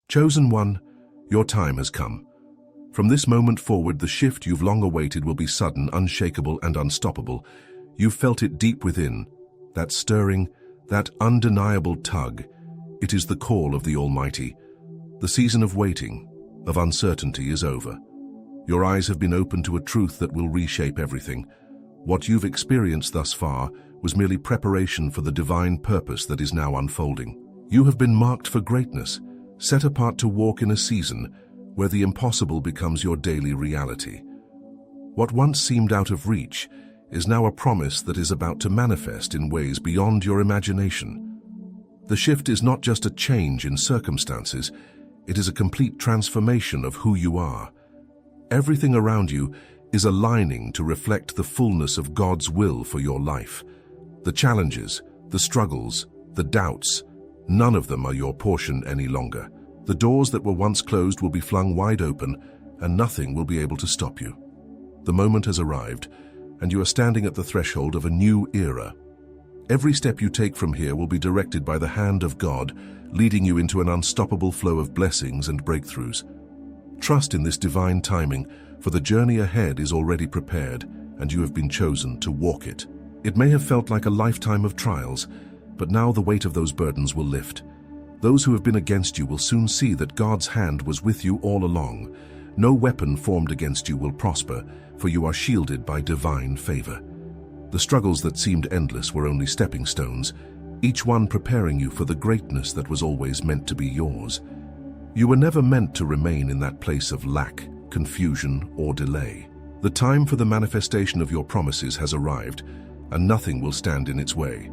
Chosen one, your time has come. From this moment forward, the shift you've long awaited will be sudden, unshakable, and unstoppable. You've felt it deep within, that stirring, that undeniable tug. It is the call of the Almighty. The season of waiting, of uncertainty is over. Your eyes have been opened to a truth that will reshape everything. What you've experienced thus far was merely preparation for the divine purpose that is now unfolding. You have been marked for greatness, set apart to walk in a season where the impossible becomes your daily reality. What once seemed out of reach is now a promise that is about to manifest in ways beyond your imagination. The shift is not just a change in circumstances, it is a complete transformation of who you are. Everything around you is aligning to reflect the fullness of God's will for your life. The challenges, the struggles, the doubts, none of them are your portion any longer. The doors that were once closed will be flung wide open, and nothing will be able to stop you. The moment has arrived, and you are standing at the threshold of a new era. Every step you take from here will be directed by the hand of God, leading you into an unstoppable flow of blessings and breakthroughs. Trust in this divine timing, for the journey ahead is already prepared, and you have been chosen to walk it. It may have felt like a lifetime of trials, but now the weight of those burdens will lift. Those who have been against you will soon see that God's hand was with you all along. No weapon formed against you will prosper, for you are shielded by divine favor. The struggles that seemed endless were only stepping stones, each one preparing you for the greatness that was always meant to be yours. You were never meant to remain in that place of lack, confusion, or delay. The time for the manifestation of your promises has arrived, and nothing will stand in its way.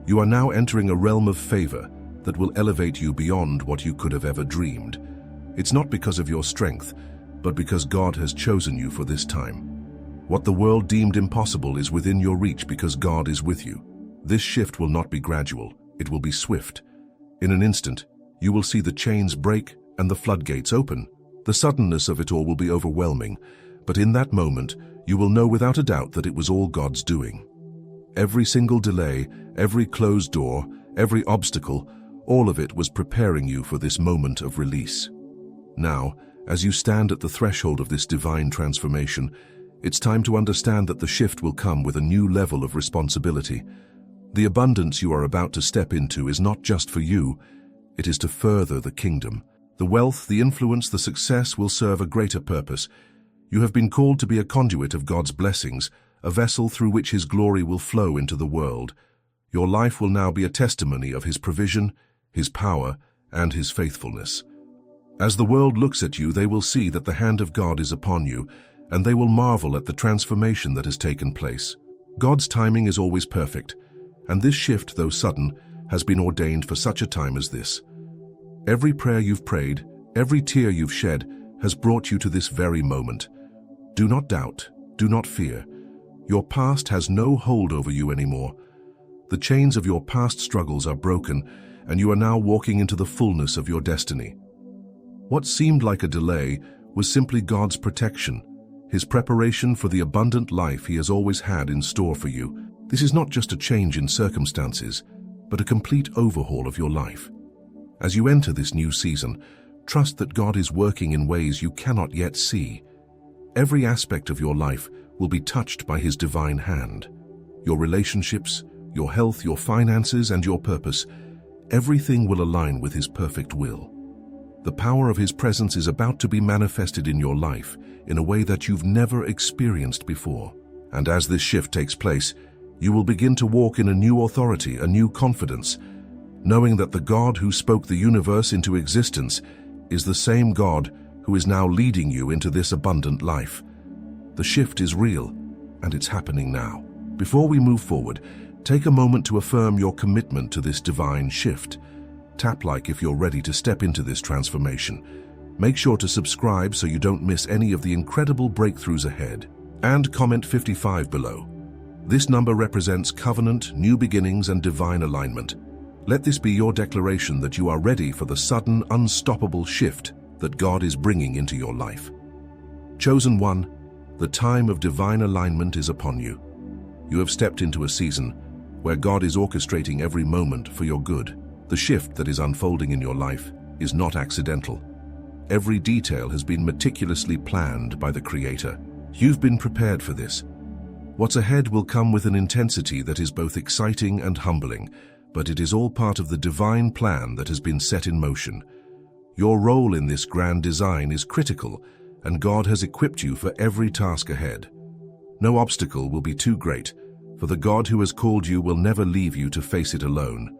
You are now entering a realm of favor that will elevate you beyond what you could have ever dreamed. It's not because of your strength, but because God has chosen you for this time. What the world deemed impossible is within your reach because God is with you. This shift will not be gradual, it will be swift. In an instant, you will see the chains break and the floodgates open. The suddenness of it all will be overwhelming, but in that moment, you will know without a doubt that it was all God's doing. Every single delay, every closed door, every obstacle, all of it was preparing you for this moment of release. Now, as you stand at the threshold of this divine transformation, it's time to understand that the shift will come with a new level of responsibility. The abundance you are about to step into is not just for you, it is to further the kingdom. The wealth, the influence, the success will serve a greater purpose. You have been called to be a conduit of God's blessings, a vessel through which His glory will flow into the world. Your life will now be a testimony of His provision, His power, and His faithfulness. As the world looks at you, they will see that the hand of God is upon you, and they will marvel at the transformation that has taken place. God's timing is always perfect, and this shift, though sudden, has been ordained for such a time as this. Every prayer you've prayed, every tear you've shed, has brought you to this very moment. Do not doubt, do not fear. Your past has no hold over you anymore. The chains of your past struggles are broken, and you are now walking into the fullness of your destiny. What seemed like a delay was simply God's protection, His preparation for the abundant life He has always had in store for you. This is not just a change in circumstances, but a complete overhaul of your life. As you enter this new season, trust that God is working in ways you cannot yet see. Every aspect of your life will be touched by His divine hand. Your relationships, your health, your finances, and your purpose, everything will align with His perfect will. The power of His presence is about to be manifested in your life in a way that you've never experienced before. And as this shift takes place, you will begin to walk in a new authority, a new confidence, knowing that the God who spoke the universe into existence is the same God who is now leading you into this abundant life. The shift is real, and it's happening now. Before we move forward, take a moment to affirm your commitment to this divine shift. Tap like if you're ready to step into this transformation. Make sure to subscribe so you don't miss any of the incredible breakthroughs ahead. And comment 55 below. This number represents covenant, new beginnings, and divine alignment. Let this be your declaration that you are ready for the sudden, unstoppable shift that God is bringing into your life. Chosen one, the time of divine alignment is upon you. You have stepped into a season where God is orchestrating every moment for your good. The shift that is unfolding in your life is not accidental. Every detail has been meticulously planned by the Creator. You've been prepared for this. What's ahead will come with an intensity that is both exciting and humbling, but it is all part of the divine plan that has been set in motion. Your role in this grand design is critical, and God has equipped you for every task ahead. No obstacle will be too great, for the God who has called you will never leave you to face it alone.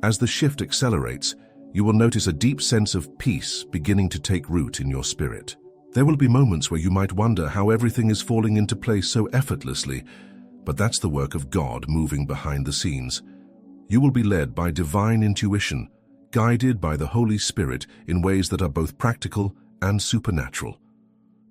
As the shift accelerates, you will notice a deep sense of peace beginning to take root in your spirit. There will be moments where you might wonder how everything is falling into place so effortlessly, but that's the work of God moving behind the scenes. You will be led by divine intuition, guided by the Holy Spirit in ways that are both practical and supernatural.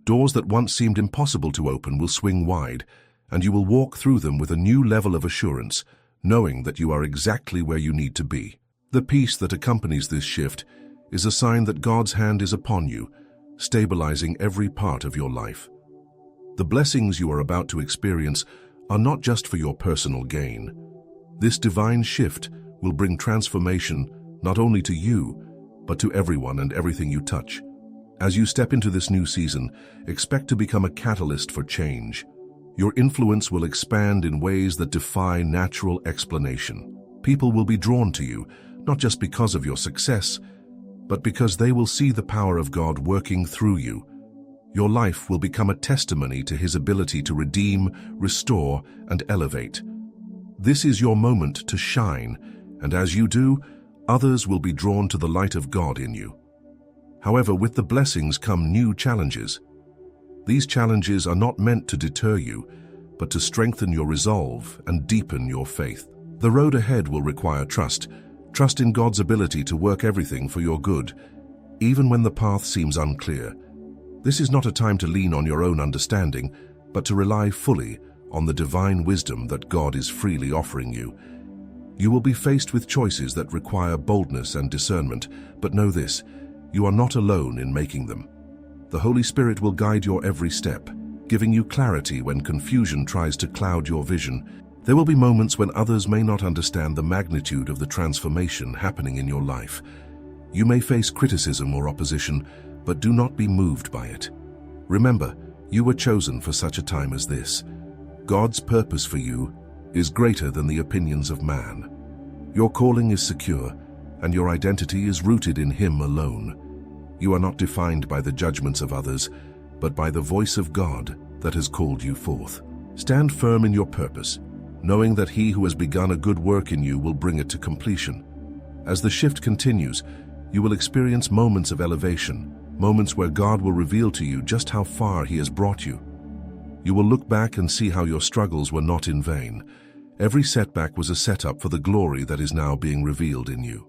Doors that once seemed impossible to open will swing wide, and you will walk through them with a new level of assurance, knowing that you are exactly where you need to be. The peace that accompanies this shift is a sign that God's hand is upon you, stabilizing every part of your life. The blessings you are about to experience are not just for your personal gain. This divine shift will bring transformation not only to you, but to everyone and everything you touch. As you step into this new season, expect to become a catalyst for change. Your influence will expand in ways that defy natural explanation. People will be drawn to you, not just because of your success, but because they will see the power of God working through you. Your life will become a testimony to His ability to redeem, restore, and elevate. This is your moment to shine, and as you do, others will be drawn to the light of God in you. However, with the blessings come new challenges. These challenges are not meant to deter you, but to strengthen your resolve and deepen your faith. The road ahead will require trust in God's ability to work everything for your good, even when the path seems unclear. This is not a time to lean on your own understanding, but to rely fully on the divine wisdom that God is freely offering you. You will be faced with choices that require boldness and discernment, but know this: you are not alone in making them. The Holy Spirit will guide your every step, giving you clarity when confusion tries to cloud your vision. There will be moments when others may not understand the magnitude of the transformation happening in your life. You may face criticism or opposition, but do not be moved by it. Remember, you were chosen for such a time as this. God's purpose for you is greater than the opinions of man. Your calling is secure, and your identity is rooted in Him alone. You are not defined by the judgments of others, but by the voice of God that has called you forth. Stand firm in your purpose, knowing that He who has begun a good work in you will bring it to completion. As the shift continues, you will experience moments of elevation, moments where God will reveal to you just how far He has brought you. You will look back and see how your struggles were not in vain. Every setback was a setup for the glory that is now being revealed in you.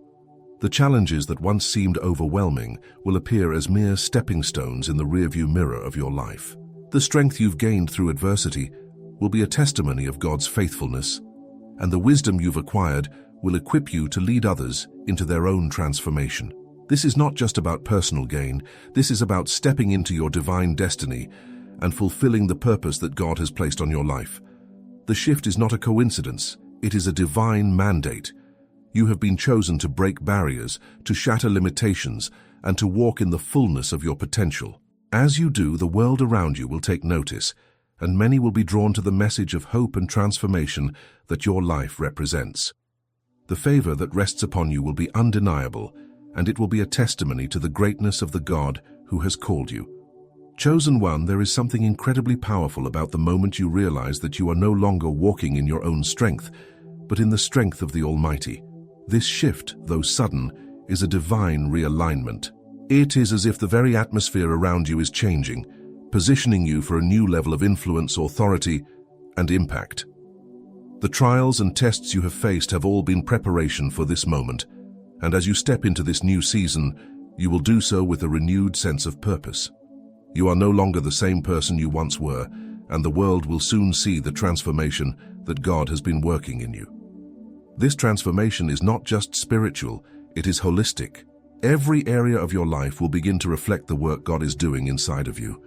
The challenges that once seemed overwhelming will appear as mere stepping stones in the rearview mirror of your life. The strength you've gained through adversity will be a testimony of God's faithfulness, and the wisdom you've acquired will equip you to lead others into their own transformation. This is not just about personal gain. This is about stepping into your divine destiny and fulfilling the purpose that God has placed on your life. The shift is not a coincidence. It is a divine mandate. You have been chosen to break barriers, to shatter limitations, and to walk in the fullness of your potential. As you do, the world around you will take notice, and many will be drawn to the message of hope and transformation that your life represents. The favor that rests upon you will be undeniable, and it will be a testimony to the greatness of the God who has called you. Chosen one, there is something incredibly powerful about the moment you realize that you are no longer walking in your own strength, but in the strength of the Almighty. This shift, though sudden, is a divine realignment. It is as if the very atmosphere around you is changing, positioning you for a new level of influence, authority, and impact. The trials and tests you have faced have all been preparation for this moment, and as you step into this new season, you will do so with a renewed sense of purpose. You are no longer the same person you once were, and the world will soon see the transformation that God has been working in you. This transformation is not just spiritual, it is holistic. Every area of your life will begin to reflect the work God is doing inside of you.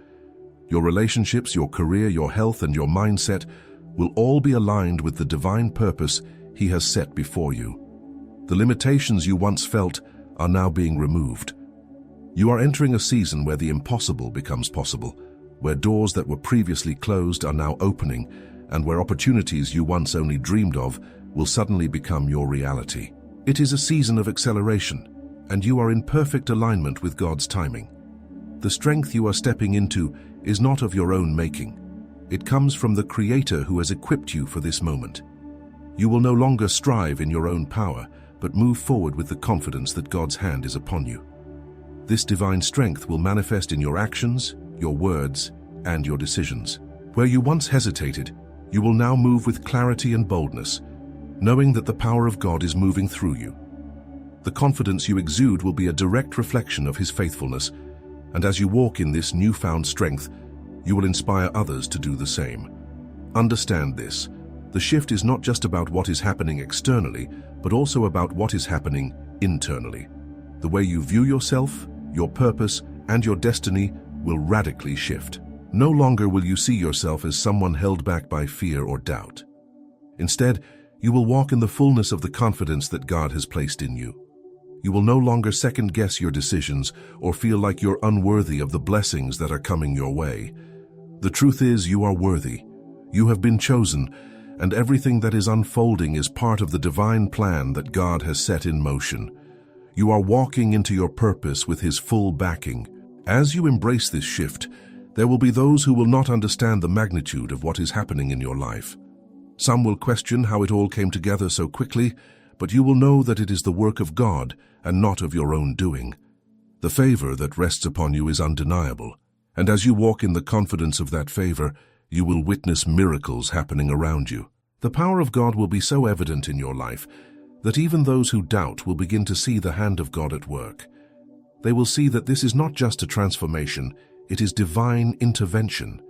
Your relationships, your career, your health, and your mindset will all be aligned with the divine purpose He has set before you. The limitations you once felt are now being removed. You are entering a season where the impossible becomes possible, where doors that were previously closed are now opening, and where opportunities you once only dreamed of will suddenly become your reality. It is a season of acceleration, and you are in perfect alignment with God's timing. The strength you are stepping into is not of your own making. It comes from the Creator who has equipped you for this moment. You will no longer strive in your own power, but move forward with the confidence that God's hand is upon you. This divine strength will manifest in your actions, your words, and your decisions. Where you once hesitated, you will now move with clarity and boldness, knowing that the power of God is moving through you. The confidence you exude will be a direct reflection of His faithfulness, and as you walk in this newfound strength, you will inspire others to do the same. Understand this: the shift is not just about what is happening externally, but also about what is happening internally. The way you view yourself, your purpose, and your destiny will radically shift. No longer will you see yourself as someone held back by fear or doubt. Instead, you will walk in the fullness of the confidence that God has placed in you. You will no longer second-guess your decisions or feel like you're unworthy of the blessings that are coming your way. The truth is, you are worthy. You have been chosen, and everything that is unfolding is part of the divine plan that God has set in motion. You are walking into your purpose with His full backing. As you embrace this shift, there will be those who will not understand the magnitude of what is happening in your life. Some will question how it all came together so quickly, but you will know that it is the work of God and not of your own doing. The favor that rests upon you is undeniable, and as you walk in the confidence of that favor, you will witness miracles happening around you. The power of God will be so evident in your life that even those who doubt will begin to see the hand of God at work. They will see that this is not just a transformation, it is divine intervention.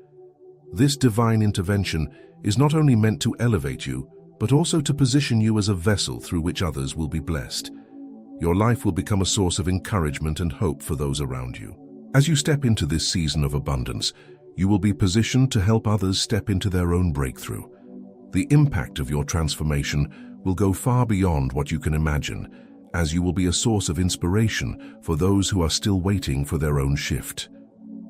This divine intervention is not only meant to elevate you, but also to position you as a vessel through which others will be blessed. Your life will become a source of encouragement and hope for those around you. As you step into this season of abundance, you will be positioned to help others step into their own breakthrough. The impact of your transformation will go far beyond what you can imagine, as you will be a source of inspiration for those who are still waiting for their own shift.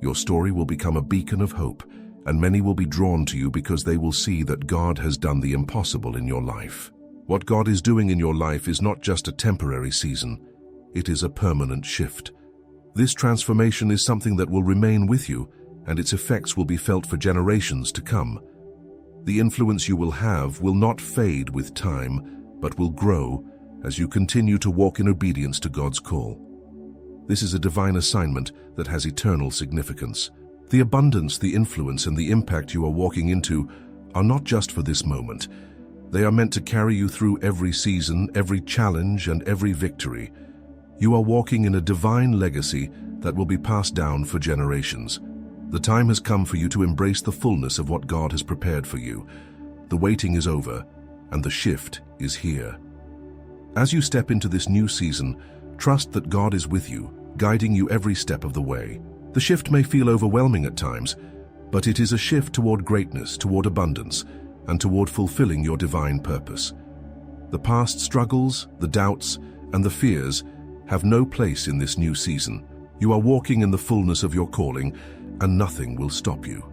Your story will become a beacon of hope, and many will be drawn to you because they will see that God has done the impossible in your life. What God is doing in your life is not just a temporary season, it is a permanent shift. This transformation is something that will remain with you, and its effects will be felt for generations to come. The influence you will have will not fade with time, but will grow as you continue to walk in obedience to God's call. This is a divine assignment that has eternal significance. The abundance, the influence, and the impact you are walking into are not just for this moment. They are meant to carry you through every season, every challenge, and every victory. You are walking in a divine legacy that will be passed down for generations. The time has come for you to embrace the fullness of what God has prepared for you. The waiting is over, and the shift is here. As you step into this new season, trust that God is with you, guiding you every step of the way. The shift may feel overwhelming at times, but it is a shift toward greatness, toward abundance, and toward fulfilling your divine purpose. The past struggles, the doubts, and the fears have no place in this new season. You are walking in the fullness of your calling, and nothing will stop you.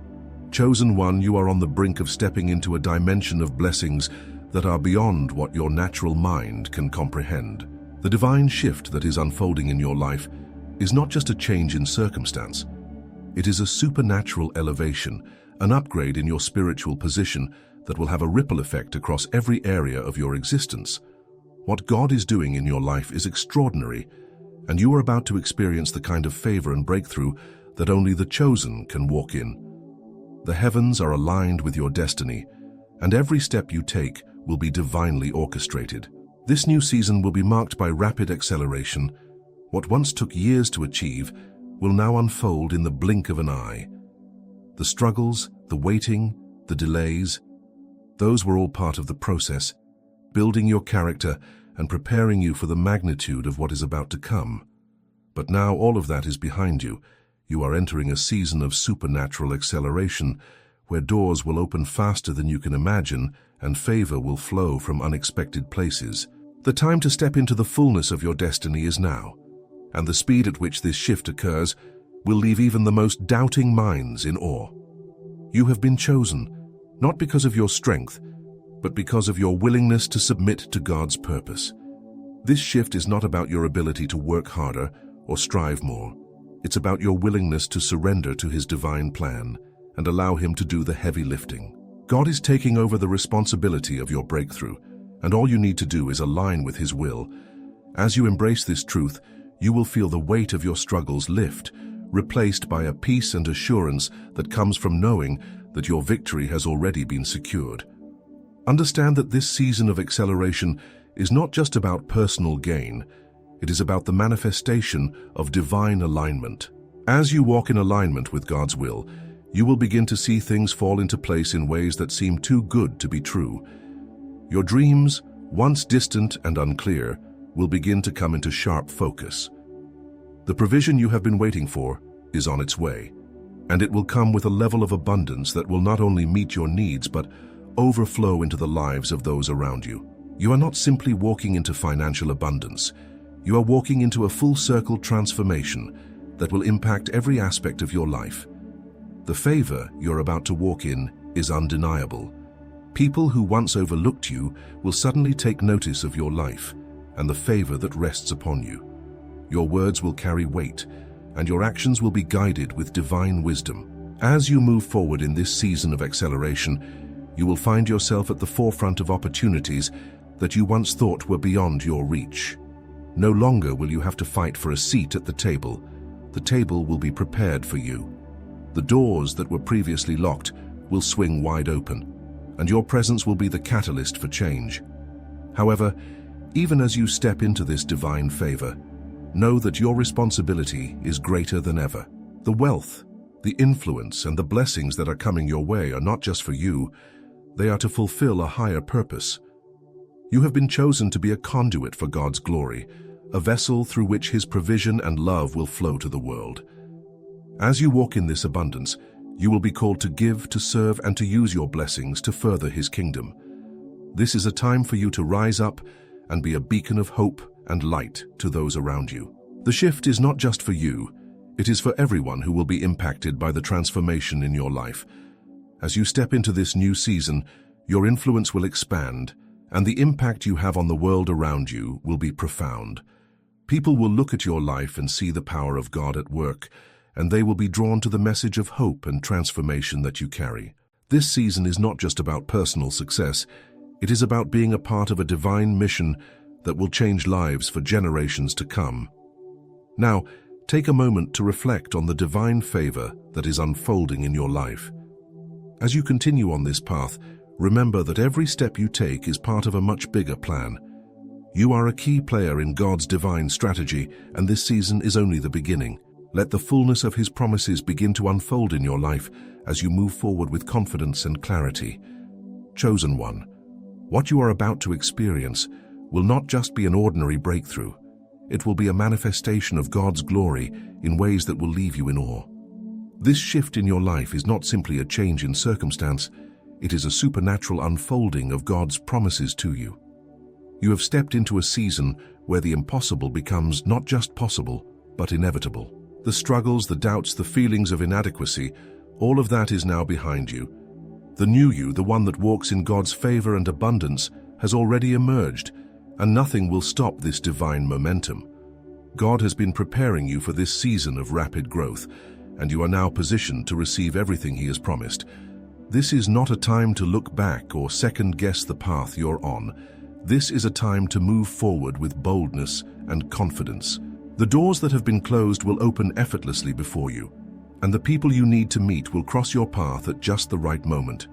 Chosen one, you are on the brink of stepping into a dimension of blessings that are beyond what your natural mind can comprehend. The divine shift that is unfolding in your life is not just a change in circumstance. It is a supernatural elevation, an upgrade in your spiritual position that will have a ripple effect across every area of your existence. What God is doing in your life is extraordinary, and you are about to experience the kind of favor and breakthrough that only the chosen can walk in. The heavens are aligned with your destiny, and every step you take will be divinely orchestrated. This new season will be marked by rapid acceleration. What once took years to achieve will now unfold in the blink of an eye. The struggles, the waiting, the delays, those were all part of the process, building your character and preparing you for the magnitude of what is about to come. But now all of that is behind you. You are entering a season of supernatural acceleration, where doors will open faster than you can imagine and favor will flow from unexpected places. The time to step into the fullness of your destiny is now, and the speed at which this shift occurs will leave even the most doubting minds in awe. You have been chosen, not because of your strength, but because of your willingness to submit to God's purpose. This shift is not about your ability to work harder or strive more. It's about your willingness to surrender to His divine plan and allow Him to do the heavy lifting. God is taking over the responsibility of your breakthrough, and all you need to do is align with His will. As you embrace this truth, you will feel the weight of your struggles lift, replaced by a peace and assurance that comes from knowing that your victory has already been secured. Understand that this season of acceleration is not just about personal gain. It is about the manifestation of divine alignment. As you walk in alignment with God's will, you will begin to see things fall into place in ways that seem too good to be true. Your dreams, once distant and unclear, will begin to come into sharp focus. The provision you have been waiting for is on its way, and it will come with a level of abundance that will not only meet your needs but overflow into the lives of those around you. You are not simply walking into financial abundance. You are walking into a full-circle transformation that will impact every aspect of your life. The favor you're about to walk in is undeniable. People who once overlooked you will suddenly take notice of your life and the favor that rests upon you. Your words will carry weight, and your actions will be guided with divine wisdom. As you move forward in this season of acceleration, you will find yourself at the forefront of opportunities that you once thought were beyond your reach. No longer will you have to fight for a seat at the table. The table will be prepared for you. The doors that were previously locked will swing wide open, and your presence will be the catalyst for change. However, even as you step into this divine favor, know that your responsibility is greater than ever. The wealth, the influence, and the blessings that are coming your way are not just for you. They are to fulfill a higher purpose. You have been chosen to be a conduit for God's glory, a vessel through which His provision and love will flow to the world. As you walk in this abundance, you will be called to give, to serve, and to use your blessings to further His kingdom. This is a time for you to rise up and be a beacon of hope and light to those around you. The shift is not just for you, it is for everyone who will be impacted by the transformation in your life. As you step into this new season, your influence will expand, and the impact you have on the world around you will be profound. People will look at your life and see the power of God at work, and they will be drawn to the message of hope and transformation that you carry. This season is not just about personal success, it is about being a part of a divine mission that will change lives for generations to come. Now, take a moment to reflect on the divine favor that is unfolding in your life. As you continue on this path, remember that every step you take is part of a much bigger plan. You are a key player in God's divine strategy, and this season is only the beginning. Let the fullness of His promises begin to unfold in your life as you move forward with confidence and clarity. Chosen one, what you are about to experience will not just be an ordinary breakthrough. It will be a manifestation of God's glory in ways that will leave you in awe. This shift in your life is not simply a change in circumstance, it is a supernatural unfolding of God's promises to you. You have stepped into a season where the impossible becomes not just possible, but inevitable. The struggles, the doubts, the feelings of inadequacy, all of that is now behind you. The new you, the one that walks in God's favor and abundance, has already emerged, and nothing will stop this divine momentum. God has been preparing you for this season of rapid growth, and you are now positioned to receive everything He has promised. This is not a time to look back or second-guess the path you're on. This is a time to move forward with boldness and confidence. The doors that have been closed will open effortlessly before you, and the people you need to meet will cross your path at just the right moment.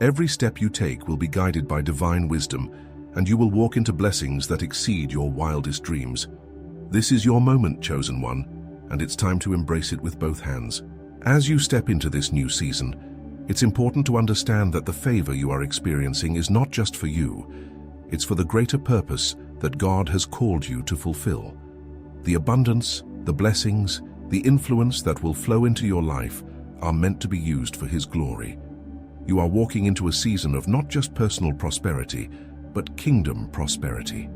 Every step you take will be guided by divine wisdom, and you will walk into blessings that exceed your wildest dreams. This is your moment, chosen one, and it's time to embrace it with both hands. As you step into this new season, it's important to understand that the favor you are experiencing is not just for you. It's for the greater purpose that God has called you to fulfill. The abundance, the blessings, the influence that will flow into your life are meant to be used for His glory. You are walking into a season of not just personal prosperity, but kingdom prosperity.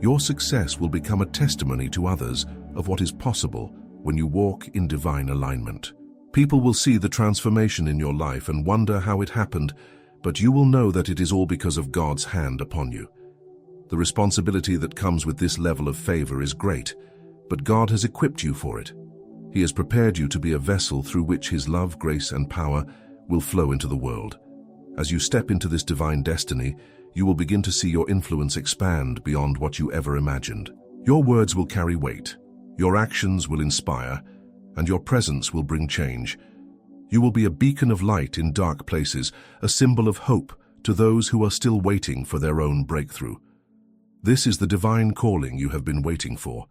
Your success will become a testimony to others of what is possible when you walk in divine alignment. People will see the transformation in your life and wonder how it happened, but you will know that it is all because of God's hand upon you. The responsibility that comes with this level of favor is great, but God has equipped you for it. He has prepared you to be a vessel through which His love, grace, and power will flow into the world. As you step into this divine destiny, you will begin to see your influence expand beyond what you ever imagined. Your words will carry weight, your actions will inspire, and your presence will bring change. You will be a beacon of light in dark places, a symbol of hope to those who are still waiting for their own breakthrough. This is the divine calling you have been waiting for.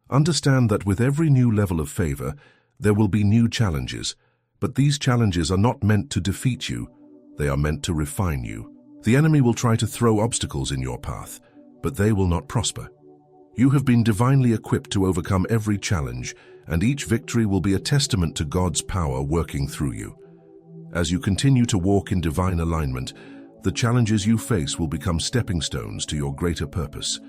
Understand that with every new level of favor, there will be new challenges, but these challenges are not meant to defeat you, they are meant to refine you. The enemy will try to throw obstacles in your path, but they will not prosper. You have been divinely equipped to overcome every challenge, and each victory will be a testament to God's power working through you. As you continue to walk in divine alignment, the challenges you face will become stepping stones to your greater purpose.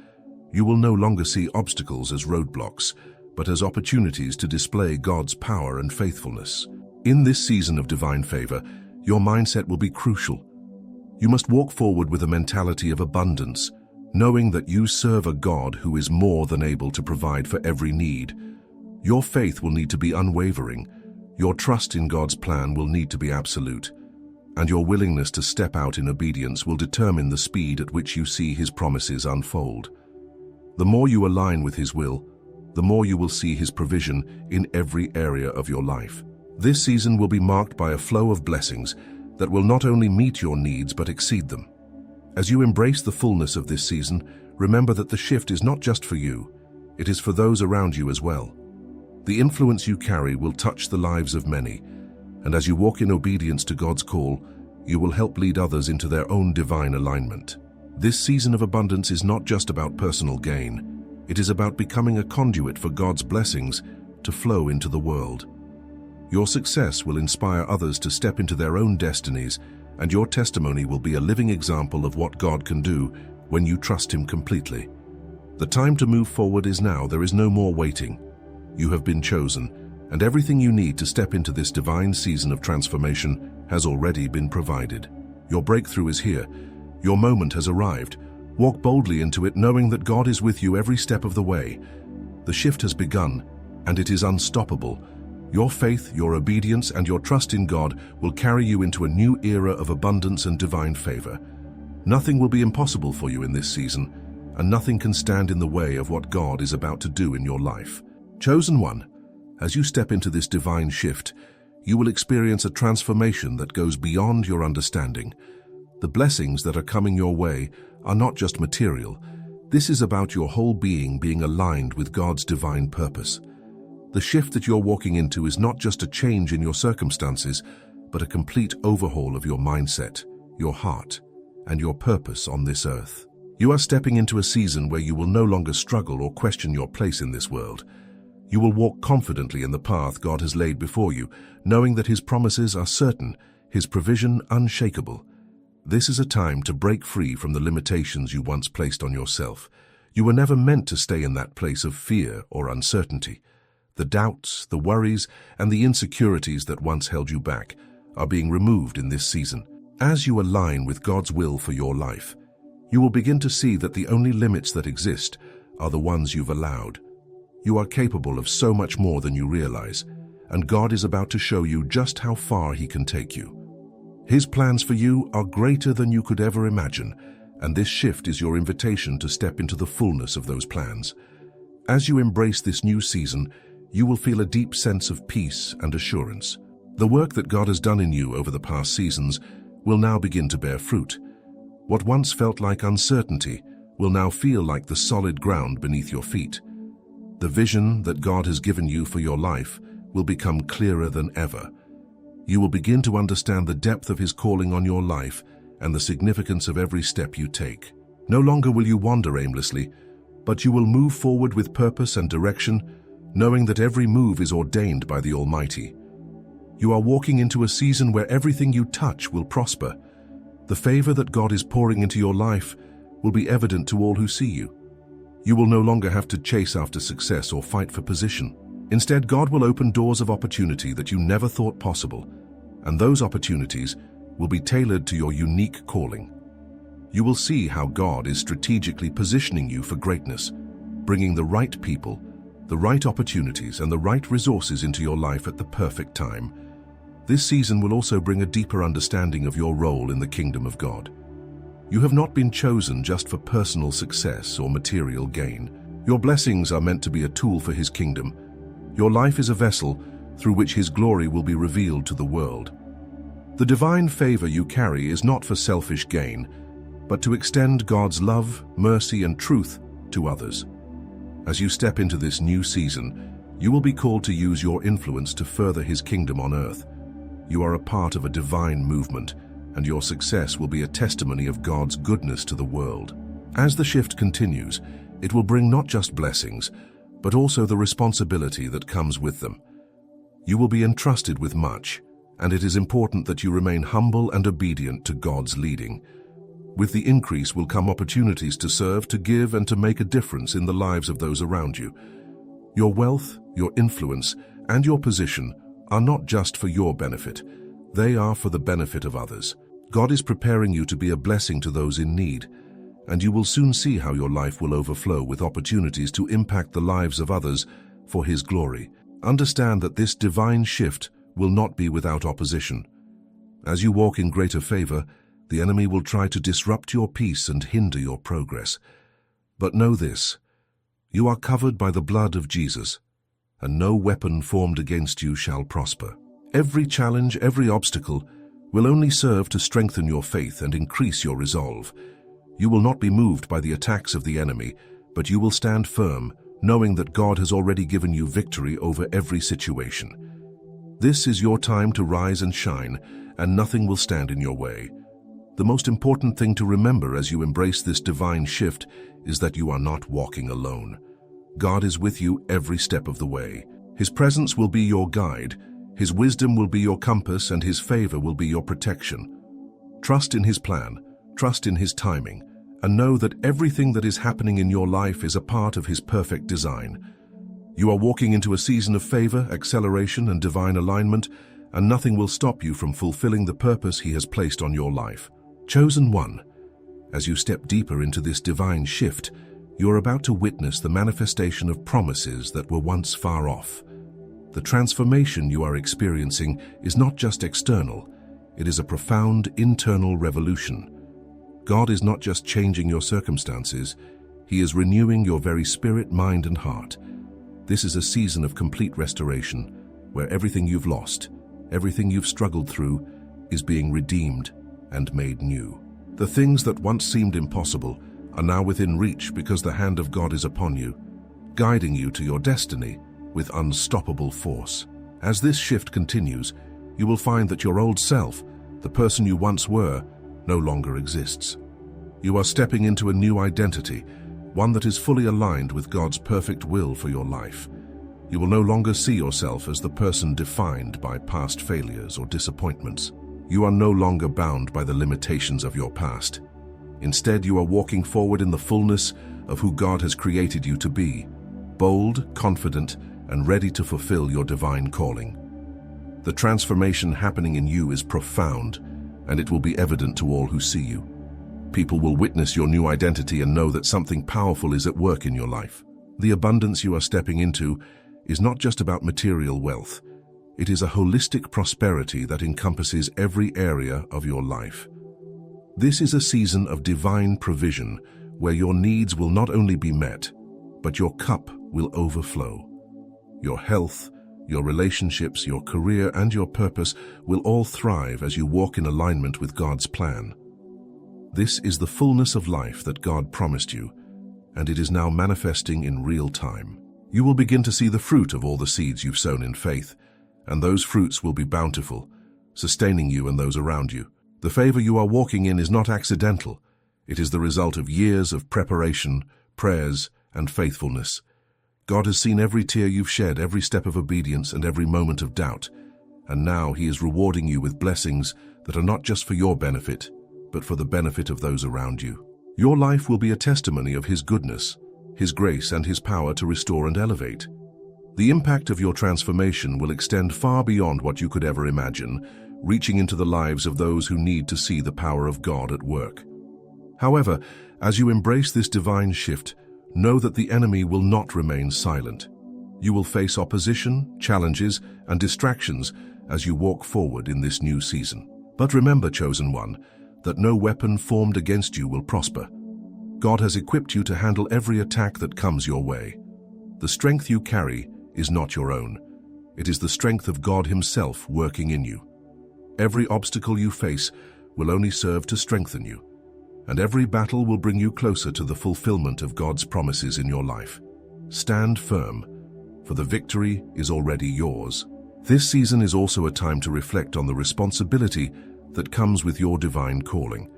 You will no longer see obstacles as roadblocks, but as opportunities to display God's power and faithfulness. In this season of divine favor, your mindset will be crucial. You must walk forward with a mentality of abundance, knowing that you serve a God who is more than able to provide for every need. Your faith will need to be unwavering, your trust in God's plan will need to be absolute, and your willingness to step out in obedience will determine the speed at which you see His promises unfold. The more you align with His will, the more you will see His provision in every area of your life. This season will be marked by a flow of blessings that will not only meet your needs but exceed them. As you embrace the fullness of this season, remember that the shift is not just for you, it is for those around you as well. The influence you carry will touch the lives of many, and as you walk in obedience to God's call, you will help lead others into their own divine alignment. This season of abundance is not just about personal gain, it is about becoming a conduit for God's blessings to flow into the world. Your success will inspire others to step into their own destinies, and your testimony will be a living example of what God can do when you trust Him completely. The time to move forward is now. There is no more waiting. You have been chosen, and everything you need to step into this divine season of transformation has already been provided. Your breakthrough is here. Your moment has arrived. Walk boldly into it, knowing that God is with you every step of the way. The shift has begun, and it is unstoppable. Your faith, your obedience, and your trust in God will carry you into a new era of abundance and divine favor. Nothing will be impossible for you in this season, and nothing can stand in the way of what God is about to do in your life. Chosen one, as you step into this divine shift, you will experience a transformation that goes beyond your understanding. The blessings that are coming your way are not just material. This is about your whole being aligned with God's divine purpose. The shift that you're walking into is not just a change in your circumstances, but a complete overhaul of your mindset, your heart, and your purpose on this earth. You are stepping into a season where you will no longer struggle or question your place in this world. You will walk confidently in the path God has laid before you, knowing that His promises are certain, His provision unshakable. This is a time to break free from the limitations you once placed on yourself. You were never meant to stay in that place of fear or uncertainty. The doubts, the worries, and the insecurities that once held you back are being removed in this season. As you align with God's will for your life, you will begin to see that the only limits that exist are the ones you've allowed. You are capable of so much more than you realize, and God is about to show you just how far He can take you. His plans for you are greater than you could ever imagine, and this shift is your invitation to step into the fullness of those plans. As you embrace this new season, you will feel a deep sense of peace and assurance. The work that God has done in you over the past seasons will now begin to bear fruit. What once felt like uncertainty will now feel like the solid ground beneath your feet. The vision that God has given you for your life will become clearer than ever. You will begin to understand the depth of His calling on your life and the significance of every step you take. No longer will you wander aimlessly, but you will move forward with purpose and direction, knowing that every move is ordained by the Almighty. You are walking into a season where everything you touch will prosper. The favor that God is pouring into your life will be evident to all who see you. You will no longer have to chase after success or fight for position. Instead, God will open doors of opportunity that you never thought possible, and those opportunities will be tailored to your unique calling. You will see how God is strategically positioning you for greatness, bringing the right people, the right opportunities, and the right resources into your life at the perfect time. This season will also bring a deeper understanding of your role in the kingdom of God. You have not been chosen just for personal success or material gain. Your blessings are meant to be a tool for His kingdom. Your life is a vessel through which His glory will be revealed to the world. The divine favor you carry is not for selfish gain, but to extend God's love, mercy, and truth to others. As you step into this new season, you will be called to use your influence to further His kingdom on earth. You are a part of a divine movement, and your success will be a testimony of God's goodness to the world. As the shift continues, it will bring not just blessings, but also the responsibility that comes with them. You will be entrusted with much, and it is important that you remain humble and obedient to God's leading. With the increase will come opportunities to serve, to give, and to make a difference in the lives of those around you. Your wealth, your influence, and your position are not just for your benefit. They are for the benefit of others. God is preparing you to be a blessing to those in need, and you will soon see how your life will overflow with opportunities to impact the lives of others for His glory. Understand that this divine shift will not be without opposition. As you walk in greater favor, the enemy will try to disrupt your peace and hinder your progress. But know this: you are covered by the blood of Jesus, and no weapon formed against you shall prosper. Every challenge, every obstacle will only serve to strengthen your faith and increase your resolve. You will not be moved by the attacks of the enemy, but you will stand firm, knowing that God has already given you victory over every situation. This is your time to rise and shine, and nothing will stand in your way. The most important thing to remember as you embrace this divine shift is that you are not walking alone. God is with you every step of the way. His presence will be your guide, His wisdom will be your compass, and His favor will be your protection. Trust in His plan, trust in His timing, and know that everything that is happening in your life is a part of His perfect design. You are walking into a season of favor, acceleration, and divine alignment, and nothing will stop you from fulfilling the purpose He has placed on your life. Chosen one, as you step deeper into this divine shift, you are about to witness the manifestation of promises that were once far off. The transformation you are experiencing is not just external, it is a profound internal revolution. God is not just changing your circumstances, He is renewing your very spirit, mind, and heart. This is a season of complete restoration, where everything you've lost, everything you've struggled through, is being redeemed and made new. The things that once seemed impossible are now within reach because the hand of God is upon you, guiding you to your destiny with unstoppable force. As this shift continues, you will find that your old self, the person you once were, no longer exists. You are stepping into a new identity, one that is fully aligned with God's perfect will for your life. You will no longer see yourself as the person defined by past failures or disappointments. You are no longer bound by the limitations of your past. Instead, you are walking forward in the fullness of who God has created you to be, bold, confident, and ready to fulfill your divine calling. The transformation happening in you is profound, and it will be evident to all who see you. People will witness your new identity and know that something powerful is at work in your life. The abundance you are stepping into is not just about material wealth. It is a holistic prosperity that encompasses every area of your life. This is a season of divine provision, where your needs will not only be met, but your cup will overflow. Your health, your relationships, your career, and your purpose will all thrive as you walk in alignment with God's plan. This is the fullness of life that God promised you, and it is now manifesting in real time. You will begin to see the fruit of all the seeds you've sown in faith, and those fruits will be bountiful, sustaining you and those around you. The favor you are walking in is not accidental. It is the result of years of preparation, prayers, and faithfulness. God has seen every tear you've shed, every step of obedience, and every moment of doubt, and now He is rewarding you with blessings that are not just for your benefit, but for the benefit of those around you. Your life will be a testimony of His goodness, His grace and His power to restore and elevate. The impact of your transformation will extend far beyond what you could ever imagine, reaching into the lives of those who need to see the power of God at work. However, as you embrace this divine shift, know that the enemy will not remain silent. You will face opposition, challenges, and distractions as you walk forward in this new season. But remember, chosen one, that no weapon formed against you will prosper. God has equipped you to handle every attack that comes your way. The strength you carry is not your own. It is the strength of God Himself working in you. Every obstacle you face will only serve to strengthen you, and every battle will bring you closer to the fulfillment of God's promises in your life. Stand firm, for the victory is already yours. This season is also a time to reflect on the responsibility that comes with your divine calling.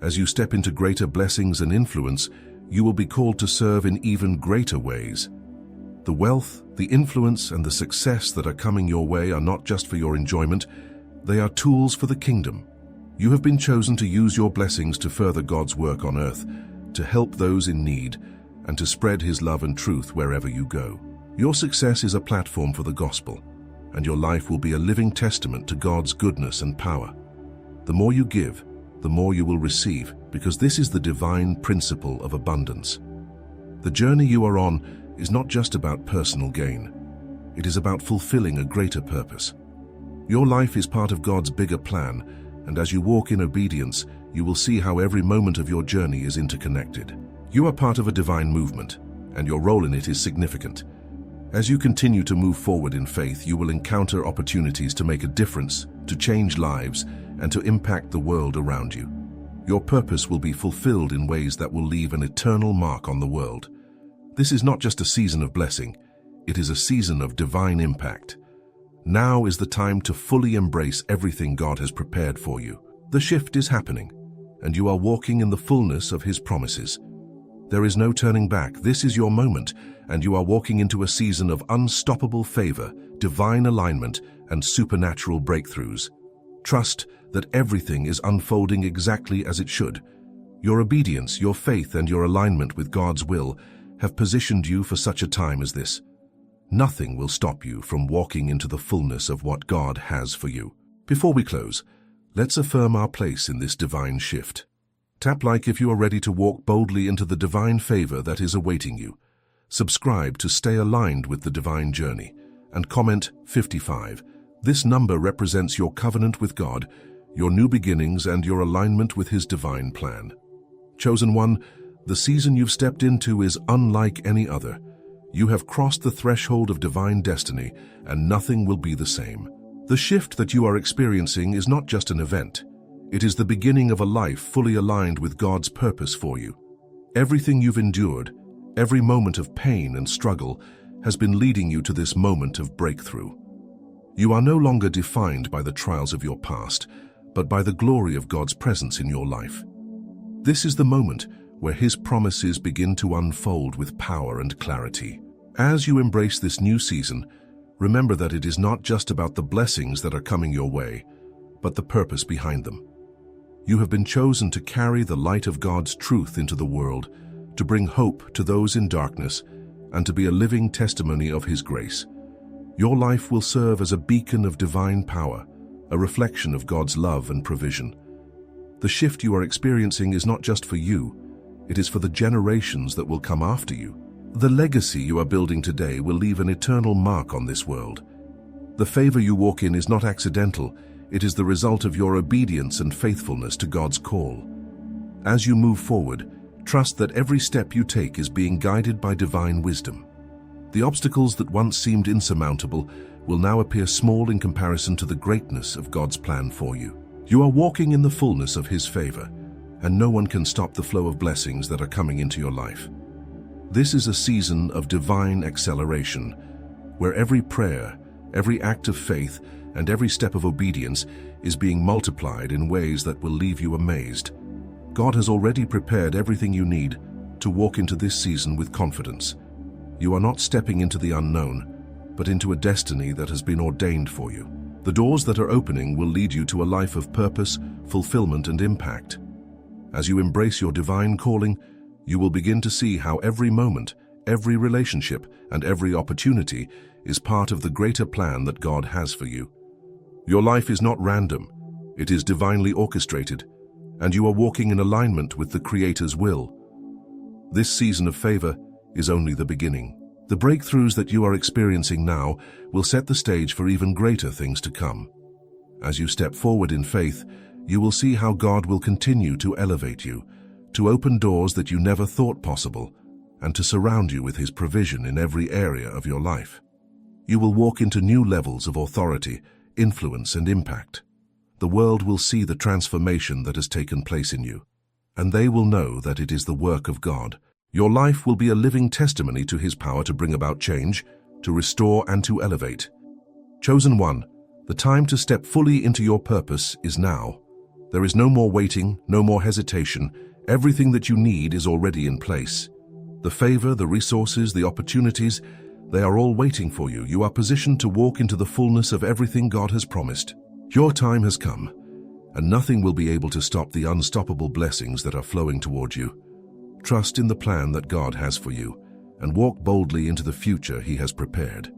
As you step into greater blessings and influence, you will be called to serve in even greater ways. The wealth, the influence, and the success that are coming your way are not just for your enjoyment, they are tools for the kingdom. You have been chosen to use your blessings to further God's work on earth, to help those in need, and to spread His love and truth wherever you go. Your success is a platform for the gospel, and your life will be a living testament to God's goodness and power. The more you give, the more you will receive, because this is the divine principle of abundance. The journey you are on is not just about personal gain. It is about fulfilling a greater purpose. Your life is part of God's bigger plan, and as you walk in obedience, you will see how every moment of your journey is interconnected. You are part of a divine movement, and your role in it is significant. As you continue to move forward in faith, you will encounter opportunities to make a difference, to change lives, and to impact the world around you. Your purpose will be fulfilled in ways that will leave an eternal mark on the world. This is not just a season of blessing, it is a season of divine impact. Now is the time to fully embrace everything God has prepared for you. The shift is happening, and you are walking in the fullness of His promises. There is no turning back. This is your moment, and you are walking into a season of unstoppable favor, divine alignment, and supernatural breakthroughs. Trust that everything is unfolding exactly as it should. Your obedience, your faith, and your alignment with God's will have positioned you for such a time as this. Nothing will stop you from walking into the fullness of what God has for you. Before we close, let's affirm our place in this divine shift. Tap like if you are ready to walk boldly into the divine favor that is awaiting you. Subscribe to stay aligned with the divine journey, and comment 55. This number represents your covenant with God, your new beginnings, and your alignment with His divine plan. Chosen one, the season you've stepped into is unlike any other. You have crossed the threshold of divine destiny, and nothing will be the same. The shift that you are experiencing is not just an event. It is the beginning of a life fully aligned with God's purpose for you. Everything you've endured, every moment of pain and struggle, has been leading you to this moment of breakthrough. You are no longer defined by the trials of your past, but by the glory of God's presence in your life. This is the moment where His promises begin to unfold with power and clarity. As you embrace this new season, remember that it is not just about the blessings that are coming your way, but the purpose behind them. You have been chosen to carry the light of God's truth into the world, to bring hope to those in darkness, and to be a living testimony of His grace. Your life will serve as a beacon of divine power, a reflection of God's love and provision. The shift you are experiencing is not just for you, it is for the generations that will come after you. The legacy you are building today will leave an eternal mark on this world. The favor you walk in is not accidental, it is the result of your obedience and faithfulness to God's call. As you move forward, trust that every step you take is being guided by divine wisdom. The obstacles that once seemed insurmountable will now appear small in comparison to the greatness of God's plan for you. You are walking in the fullness of His favor, and no one can stop the flow of blessings that are coming into your life. This is a season of divine acceleration, where every prayer, every act of faith, and every step of obedience is being multiplied in ways that will leave you amazed. God has already prepared everything you need to walk into this season with confidence. You are not stepping into the unknown, but into a destiny that has been ordained for you. The doors that are opening will lead you to a life of purpose, fulfillment, and impact. As you embrace your divine calling, You will begin to see how every moment, every relationship, and every opportunity is part of the greater plan that God has for you. Your life is not random, it is divinely orchestrated, and you are walking in alignment with the Creator's will. This season of favor is only the beginning. The breakthroughs that you are experiencing now will set the stage for even greater things to come. As you step forward in faith, you will see how God will continue to elevate you, to open doors that you never thought possible, and to surround you with His provision in every area of your life. You will walk into new levels of authority, influence, and impact. The world will see the transformation that has taken place in you, and they will know that it is the work of God. Your life will be a living testimony to His power to bring about change, to restore, and to elevate. Chosen one, the time to step fully into your purpose is now. There is no more waiting, no more hesitation. Everything that you need is already in place. The favor, the resources, the opportunities, they are all waiting for you. You are positioned to walk into the fullness of everything God has promised. Your time has come, and nothing will be able to stop the unstoppable blessings that are flowing toward you. Trust in the plan that God has for you, and walk boldly into the future He has prepared.